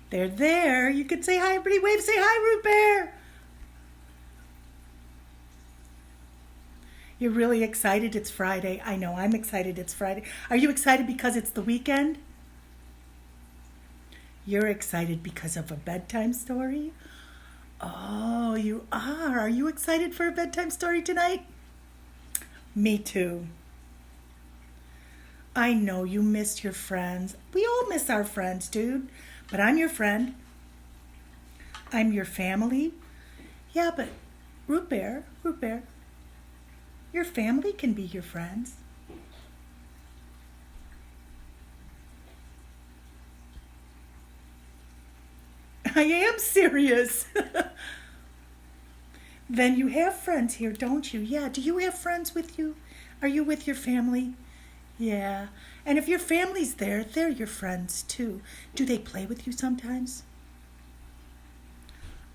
They're there. You can say hi, everybody. Wave, say hi, Rootbear. You're really excited it's Friday. I know, I'm excited it's Friday. Are you excited because it's the weekend? You're excited because of a bedtime story? Oh, you are. Are you excited for a bedtime story tonight? Me too. I know you missed your friends. We all miss our friends, dude. But I'm your friend. I'm your family. Yeah, but Rootbear, your family can be your friends. I am serious. Then you have friends here, don't you? Yeah, do you have friends with you? Are you with your family? Yeah. And if your family's there, they're your friends too. Do they play with you sometimes?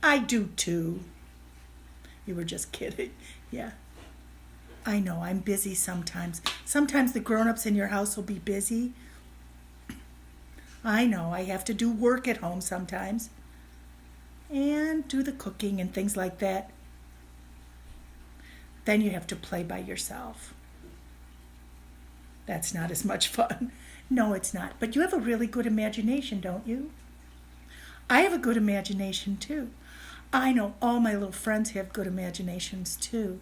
I do too. You were just kidding. Yeah. I know, I'm busy sometimes. Sometimes the grown-ups in your house will be busy. I know, I have to do work at home sometimes. And do the cooking and things like that. Then you have to play by yourself. That's not as much fun. No, it's not. But you have a really good imagination, don't you? I have a good imagination too. I know all my little friends have good imaginations too.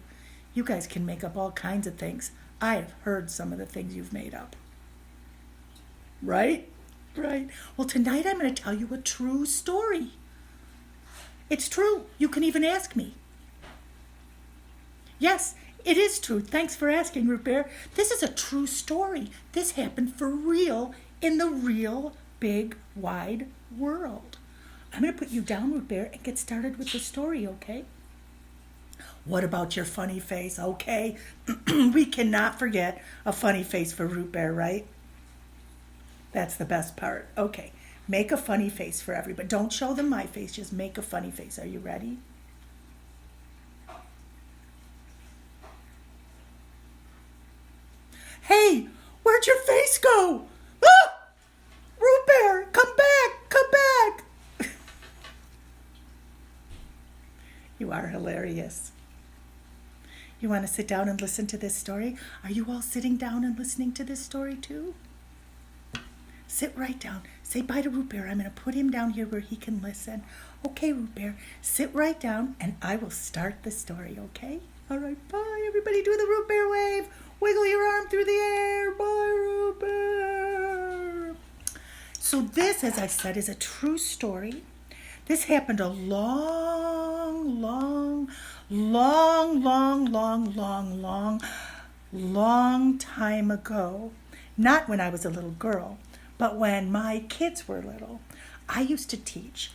You guys can make up all kinds of things. I have heard some of the things you've made up. Right? Right. Well, tonight I'm going to tell you a true story. It's true. You can even ask me. Yes, it is true. Thanks for asking, Rootbear. This is a true story. This happened for real in the real big wide world. I'm going to put you down, Rootbear, and get started with the story, okay? What about your funny face? Okay, we cannot forget a funny face for Rootbear, right? That's the best part. Okay, make a funny face for everybody. Don't show them my face, just make a funny face. Are you ready? Hey, where'd your face go? Ah! Rootbear, come back, come back. You are hilarious. You want to sit down and listen to this story? Are you all sitting down and listening to this story too? Sit right down. Say bye to Rootbear. I'm going to put him down here where he can listen. Okay, Rootbear, sit right down and I will start the story, okay? All right, bye. Everybody do the Rootbear wave. Wiggle your arm through the air. Bye, Rootbear. So this, as I said, is a true story. This happened a long time ago. Not when I was a little girl, but when my kids were little. I used to teach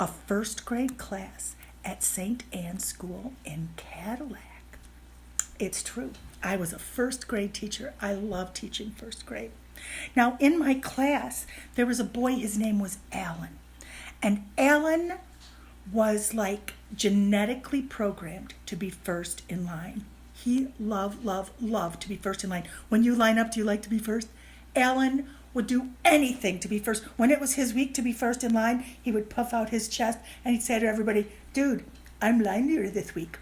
a first grade class at St. Anne's School in Cadillac. It's true. I was a first grade teacher. I love teaching first grade. Now, in my class, there was a boy, his name was Alan. And Alan was like genetically programmed to be first in line. He loved to be first in line. When you line up, do you like to be first? Alan would do anything to be first. When it was his week to be first in line, he would puff out his chest and he'd say to everybody, "Dude, I'm line leader this week."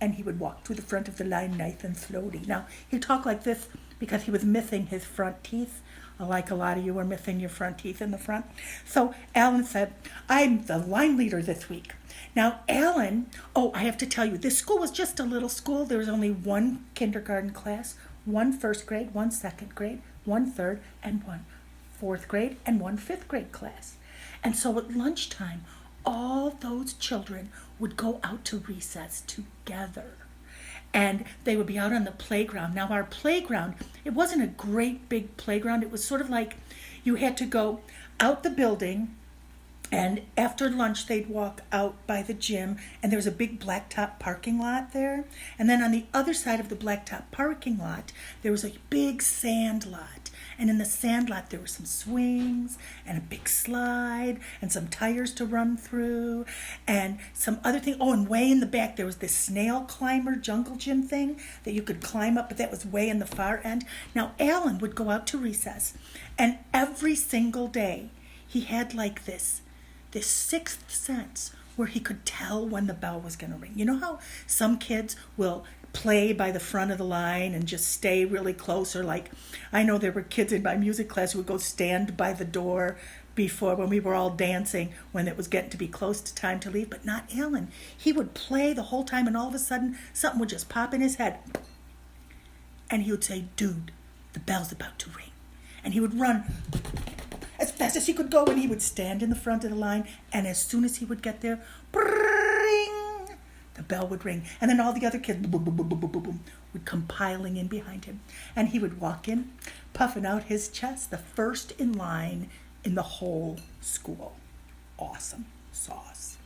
And he would walk to the front of the line nice and slowly. Now, he'd talk like this because he was missing his front teeth, like a lot of you are missing your front teeth in the front. So Alan said, "I'm the line leader this week." Now, Alan, I have to tell you, this school was just a little school. There was only one kindergarten class, one first grade, one second grade, one third, and one fourth grade, and one fifth grade class. And so at lunchtime, all those children would go out to recess together. And they would be out on the playground. Now, our playground, it wasn't a great big playground. It was sort of like you had to go out the building, and after lunch, they'd walk out by the gym, and there was a big blacktop parking lot there. And then on the other side of the blacktop parking lot, there was a big sand lot. And in the sand lot, there were some swings and a big slide and some tires to run through and some other thing. Oh, and way in the back, there was this snail climber jungle gym thing that you could climb up, but that was way in the far end. Now, Alan would go out to recess, and every single day, he had like this this sixth sense where he could tell when the bell was going to ring. You know how some kids will play by the front of the line and just stay really close, or like I know there were kids in my music class who would go stand by the door before when we were all dancing when it was getting to be close to time to leave, but not Alan. He would play the whole time, and all of a sudden something would just pop in his head and he would say, "Dude, the bell's about to ring." And he would run as fast as he could go, and he would stand in the front of the line, and as soon as he would get there, ring, the bell would ring, and then all the other kids boom, boom, boom, boom, boom, boom, boom, would come piling in behind him, and he would walk in, puffing out his chest, the first in line in the whole school. Awesome sauce.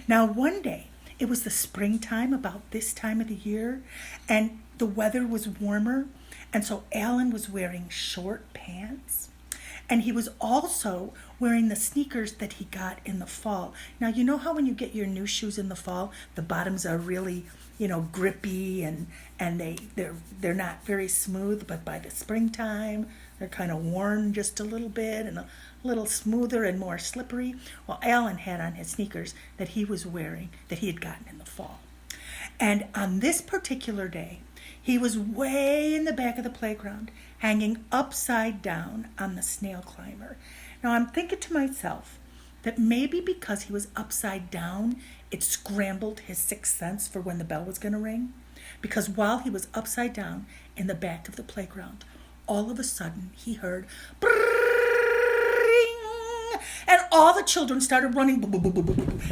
Now, one day, it was the springtime, about this time of the year, and the weather was warmer, and so Alan was wearing short pants, and he was also wearing the sneakers that he got in the fall. Now, you know how when you get your new shoes in the fall, the bottoms are really, grippy, and they're not very smooth, but by the springtime, they're kind of worn just a little bit and a little smoother and more slippery. Well, Alan had on his sneakers that he was wearing, that he had gotten in the fall. And on this particular day, he was way in the back of the playground, hanging upside down on the snail climber. Now, I'm thinking to myself that maybe because he was upside down, it scrambled his sixth sense for when the bell was going to ring. Because while he was upside down in the back of the playground, all of a sudden he heard and all the children started running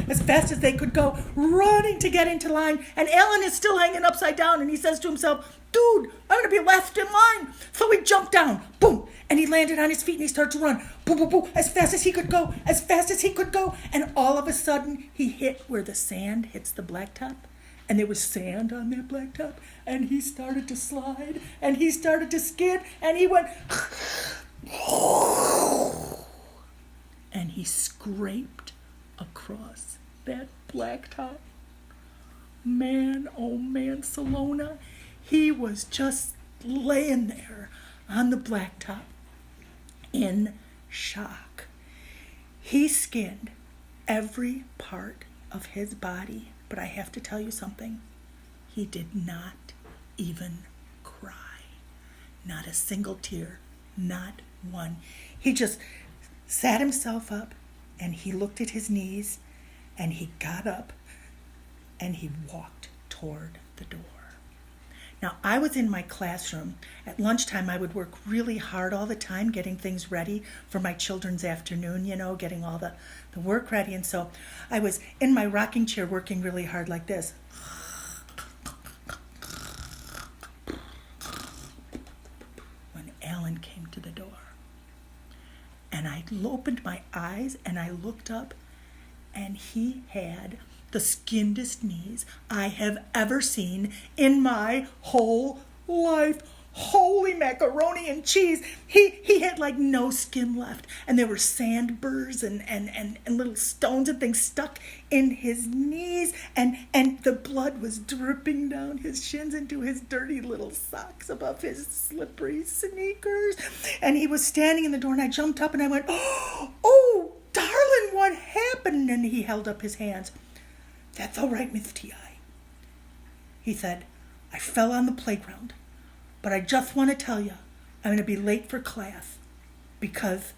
as fast as they could go, running to get into line. And Alan is still hanging upside down, and he says to himself, "Dude, I'm going to be last in line." So he jumped down, boom, and he landed on his feet, and he started to run, boom, boom, boom, as fast as he could go, as fast as he could go. And all of a sudden, he hit where the sand hits the blacktop. And there was sand on that blacktop, and he started to slide, and he started to skid, and he went... and he scraped across that blacktop. Man, oh man, Salona, he was just laying there on the blacktop in shock. He skinned every part of his body, but I have to tell you something. He did not even cry. Not a single tear, not one. He just sat himself up, and he looked at his knees, and he got up, and he walked toward the door. Now, I was in my classroom. At lunchtime, I would work really hard all the time getting things ready for my children's afternoon, getting all the work ready. And so I was in my rocking chair working really hard like this. When Alan came to the door. And I opened my eyes, and I looked up, and he had the skinnedest knees I have ever seen in my whole life. Holy macaroni and cheese. He had like no skin left, and there were sand burrs and little stones and things stuck in his knees, and the blood was dripping down his shins into his dirty little socks above his slippery sneakers. And he was standing in the door, and I jumped up and I went, "Oh, darling, what happened?" And he held up his hands. "That's all right, Miss T.I." He said, "I fell on the playground. But I just want to tell you, I'm going to be late for class because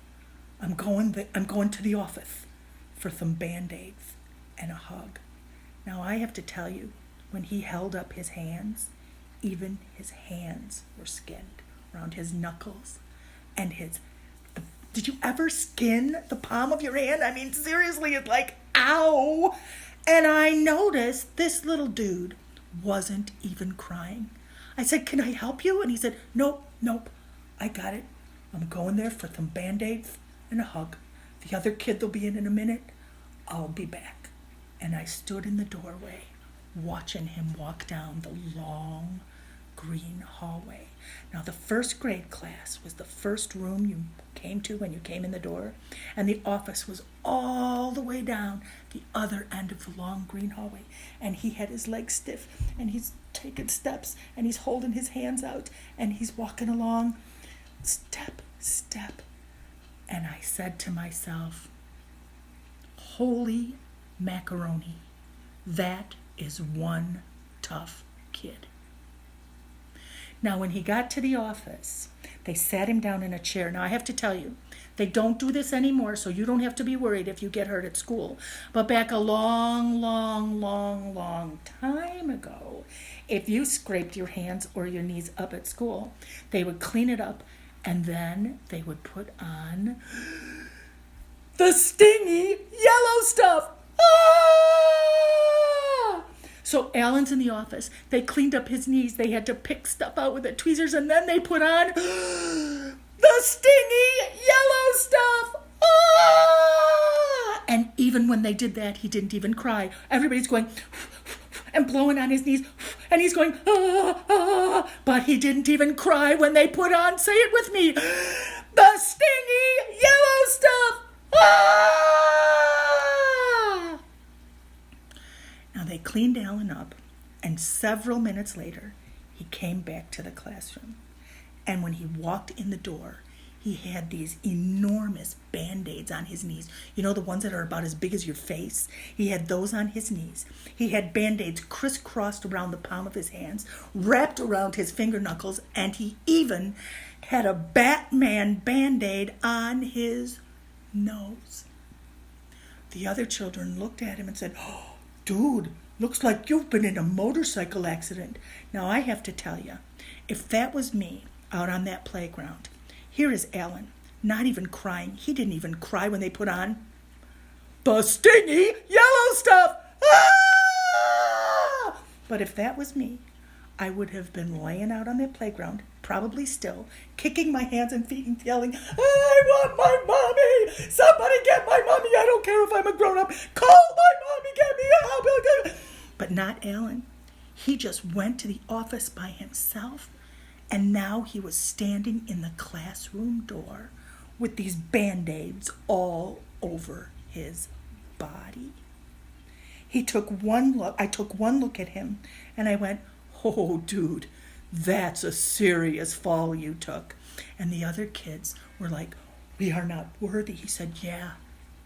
I'm going to the office for some Band-Aids and a hug." Now, I have to tell you, when he held up his hands, even his hands were skinned around his knuckles and did you ever skin the palm of your hand? I mean, seriously, it's like, ow. And I noticed this little dude wasn't even crying. I said, "Can I help you?" And he said, Nope, I got it. I'm going there for some Band-Aids and a hug. The other kid will be in a minute. I'll be back." And I stood in the doorway watching him walk down the long green hallway. Now, the first grade class was the first room you came to when you came in the door, and the office was all the way down the other end of the long green hallway. And he had his legs stiff, and he's taking steps, and he's holding his hands out, and he's walking along, step, step. And I said to myself, Holy macaroni. That is one tough kid. Now, when he got to the office, they sat him down in a chair. Now, I have to tell you, they don't do this anymore, so you don't have to be worried if you get hurt at school. But back a long, long, long, long time ago, if you scraped your hands or your knees up at school, they would clean it up, and then they would put on the stingy yellow stuff. Ah! So Alan's in the office. They cleaned up his knees. They had to pick stuff out with the tweezers, and then they put on the stingy yellow stuff. Ah! And even when they did that, he didn't even cry. Everybody's going and blowing on his knees, and he's going, ah, ah. But he didn't even cry when they put on, say it with me, the stingy yellow stuff. Ah! Now they cleaned Alan up, and several minutes later, he came back to the classroom. And when he walked in the door, he had these enormous Band-Aids on his knees. You know, the ones that are about as big as your face? He had those on his knees. He had Band-Aids crisscrossed around the palm of his hands, wrapped around his finger knuckles, and he even had a Batman Band-Aid on his nose. The other children looked at him and said, "Oh, dude, looks like you've been in a motorcycle accident." Now, I have to tell you, if that was me out on that playground, here is Alan, not even crying. He didn't even cry when they put on the stingy yellow stuff. Ah! But if that was me, I would have been laying out on that playground, probably still, kicking my hands and feet and yelling, "I want my mommy! Somebody get my mommy! I don't care if I'm a grown-up. Call my mommy! Get me help!" But not Alan. He just went to the office by himself, and now he was standing in the classroom door with these Band-Aids all over his body. I took one look at him, and I went, "Oh, dude, that's a serious fall you took." And the other kids were like, "We are not worthy." He said, "Yeah,"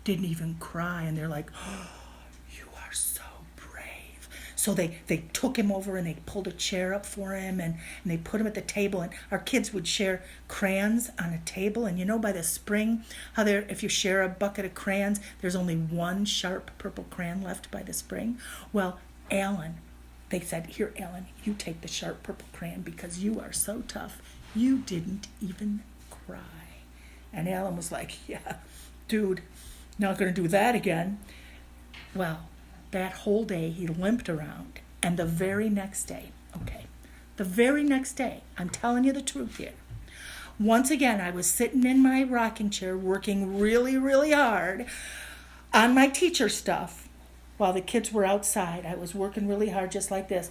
didn't even cry. And they're like, "Oh, you are so brave." So they took him over and they pulled a chair up for him, and they put him at the table. And our kids would share crayons on a table. And you know, by the spring, how there, if you share a bucket of crayons, there's only one sharp purple crayon left by the spring. Well, Alan, they said, "Here, Alan, you take the sharp purple crayon because you are so tough. You didn't even cry." And Alan was like, "Yeah, dude, not going to do that again." Well, that whole day he limped around. And the very next day, I'm telling you the truth here. Once again, I was sitting in my rocking chair working really, really hard on my teacher stuff. While the kids were outside, I was working really hard just like this.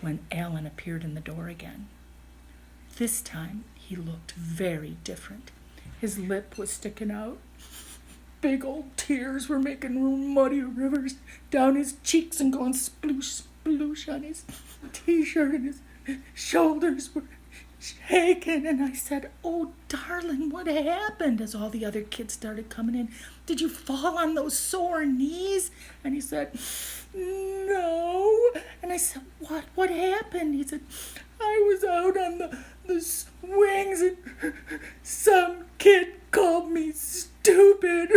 When Alan appeared in the door again. This time, he looked very different. His lip was sticking out. Big old tears were making muddy rivers down his cheeks and going sploosh, sploosh on his t-shirt, and his shoulders were shaking. And I said, "Oh, darling, what happened?" As all the other kids started coming in. "Did you fall on those sore knees?" And he said, "No." And I said, What happened?" He said, "I was out on the swings, and some kid called me stupid."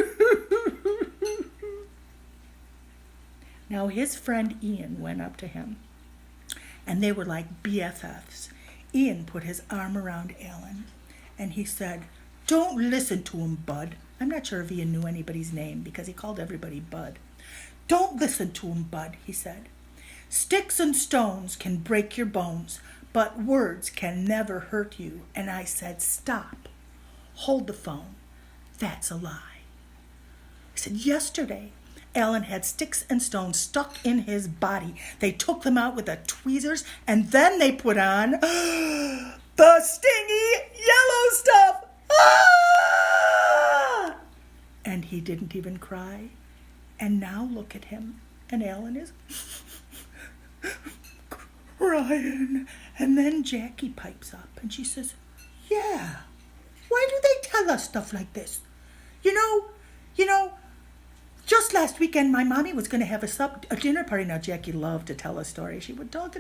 Now his friend Ian went up to him, and they were like BFFs. Ian put his arm around Alan, and he said, "Don't listen to him, Bud." I'm not sure if Ian knew anybody's name because he called everybody Bud. "Don't listen to him, Bud," he said. "Sticks and stones can break your bones, but words can never hurt you." And I said, "Stop. Hold the phone. That's a lie." I said, "Yesterday, Alan had sticks and stones stuck in his body. They took them out with the tweezers, and then they put on the stingy yellow stuff." Ah! And he didn't even cry. And now look at him. And Alan is crying And then Jackie pipes up and she says, yeah, why do they tell us stuff like this? You know, just last weekend, my mommy was going to have a dinner party. Now, Jackie loved to tell a story. She would talk.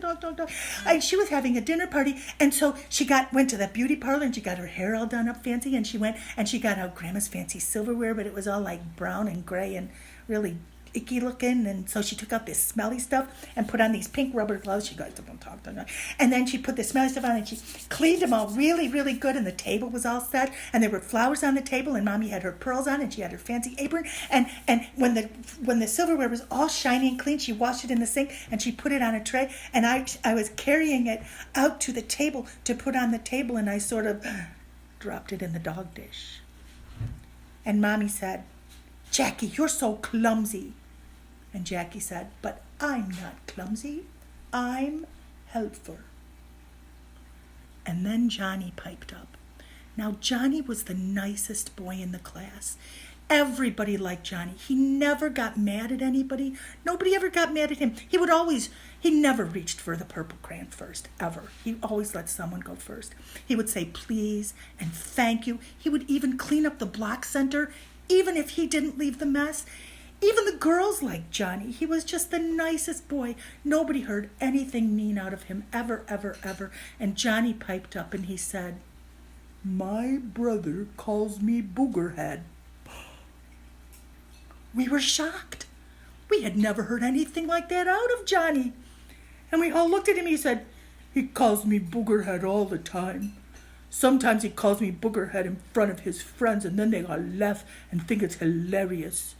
And she was having a dinner party. And so she went to the beauty parlor and she got her hair all done up fancy. And she went and she got out Grandma's fancy silverware, but it was all like brown and gray and really icky looking. And so she took out this smelly stuff and put on these pink rubber gloves. She got don't talk. And then she put the smelly stuff on and she cleaned them all really, really good. And the table was all set. And there were flowers on the table. And Mommy had her pearls on and she had her fancy apron. And when the silverware was all shiny and clean, she washed it in the sink and she put it on a tray. And I was carrying it out to the table to put on the table. And I sort of dropped it in the dog dish. And Mommy said, Jackie, you're so clumsy. And Jackie said, but I'm not clumsy. I'm helpful. And then Johnny piped up. Now, Johnny was the nicest boy in the class. Everybody liked Johnny. He never got mad at anybody. Nobody ever got mad at him. He never reached for the purple crayon first, ever. He always let someone go first. He would say please and thank you. He would even clean up the block center, even if he didn't leave the mess. Even the girls liked Johnny. He was just the nicest boy. Nobody heard anything mean out of him ever, ever, ever. And Johnny piped up and he said, my brother calls me Boogerhead. We were shocked. We had never heard anything like that out of Johnny. And we all looked at him. He said, he calls me Boogerhead all the time. Sometimes he calls me Boogerhead in front of his friends and then they all laugh and think it's hilarious.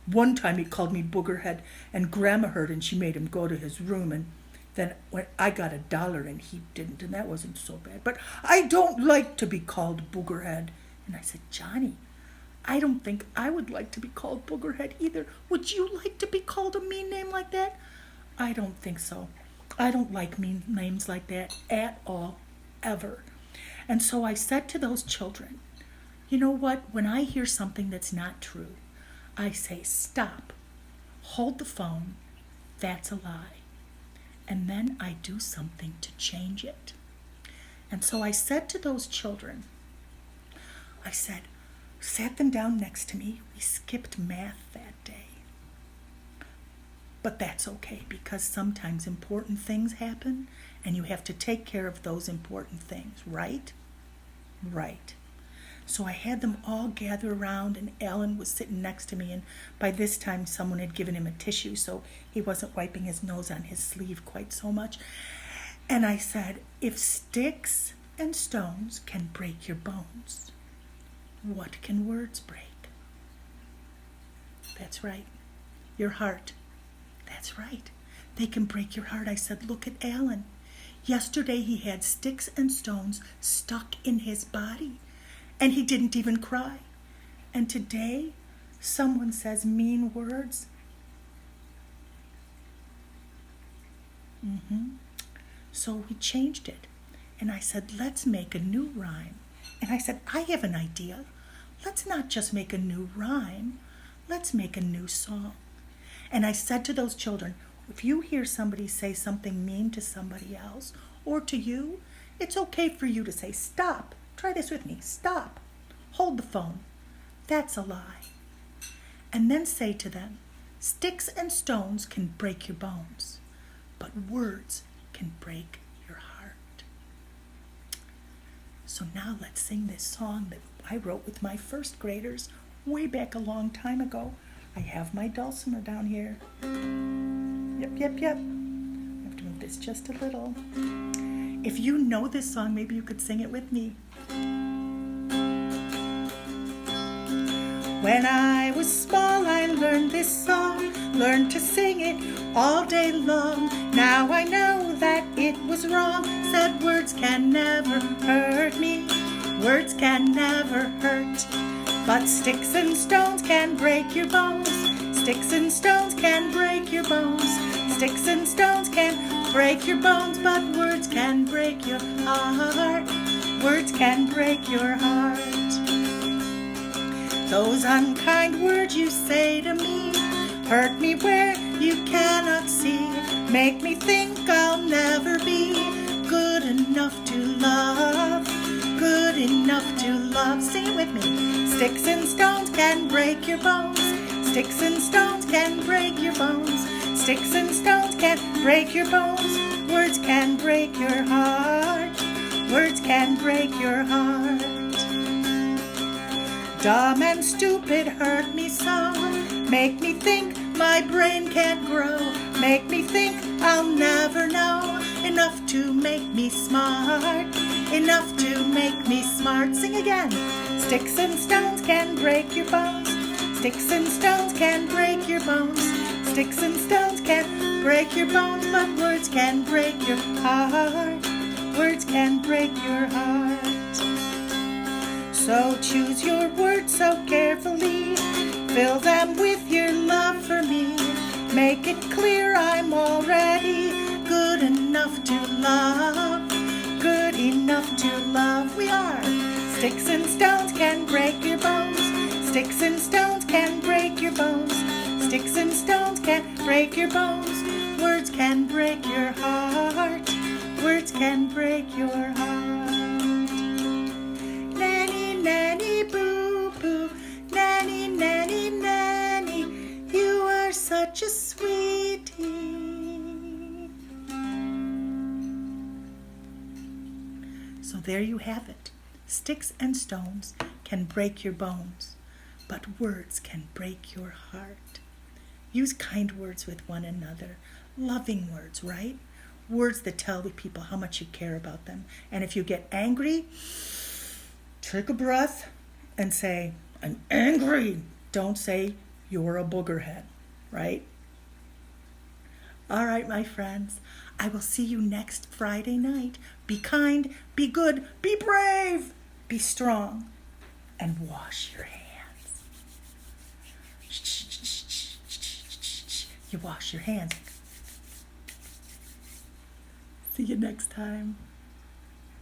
One time he called me Boogerhead and Grandma heard and she made him go to his room, and then when I got $1 and he didn't, and that wasn't so bad. But I don't like to be called Boogerhead. And I said, Johnny, I don't think I would like to be called Boogerhead either. Would you like to be called a mean name like that? I don't think so. I don't like mean names like that at all, ever. And so I said to those children, you know what? When I hear something that's not true, I say, stop, hold the phone, that's a lie. And then I do something to change it. And so I said to those children, sat them down next to me. We skipped math that day. But that's okay, because sometimes important things happen and you have to take care of those important things, right? Right. So I had them all gather around, and Alan was sitting next to me, and by this time someone had given him a tissue, so he wasn't wiping his nose on his sleeve quite so much. And I said, if sticks and stones can break your bones, what can words break? That's right, your heart. That's right, they can break your heart. I said, look at Alan. Yesterday he had sticks and stones stuck in his body. And he didn't even cry. And today, someone says mean words. So we changed it. And I said, let's make a new rhyme. And I said, I have an idea. Let's not just make a new rhyme. Let's make a new song. And I said to those children, if you hear somebody say something mean to somebody else or to you, it's okay for you to say, stop. Try this with me. Stop. Hold the phone. That's a lie. And then say to them, sticks and stones can break your bones, but words can break your heart. So now let's sing this song that I wrote with my first graders way back a long time ago. I have my dulcimer down here. Yep. I have to move this just a little. If you know this song, maybe you could sing it with me. When I was small, I learned this song, learned to sing it all day long. Now I know that it was wrong, said words can never hurt me, words can never hurt. But sticks and stones can break your bones, sticks and stones can break your bones, sticks and stones can break your bones, but words can break your heart, words can break your heart. Those unkind words you say to me hurt me where you cannot see, make me think I'll never be good enough to love, good enough to love. Sing it with me. Sticks and stones can break your bones. Sticks and stones can break your bones. Sticks and stones can break your bones. Words can break your heart. Words can break your heart. Dumb and stupid hurt me so. Make me think my brain can't grow. Make me think I'll never know. Enough to make me smart. Enough to make me smart. Sing again. Sticks and stones can break your bones. Sticks and stones can break your bones. Sticks and stones can break your bones, but words can break your heart. Words can break your heart. So choose your words so carefully. Fill them with your love for me. Make it clear I'm already good enough to love. Good enough to love. We are. Sticks and stones can break your bones. Sticks and stones can break your bones. Sticks and stones can break your bones. Words can break your heart. Words can break your heart. Nanny, nanny, boo, boo. Nanny, nanny, nanny. You are such a sweetie. So there you have it. Sticks and stones can break your bones, but words can break your heart. Use kind words with one another. Loving words, right? Words that tell the people how much you care about them. And if you get angry, take a breath and say, I'm angry. Don't say, you're a boogerhead, right? All right, my friends. I will see you next Friday night. Be kind, be good, be brave, be strong, and wash your hands. You wash your hands. See you next time.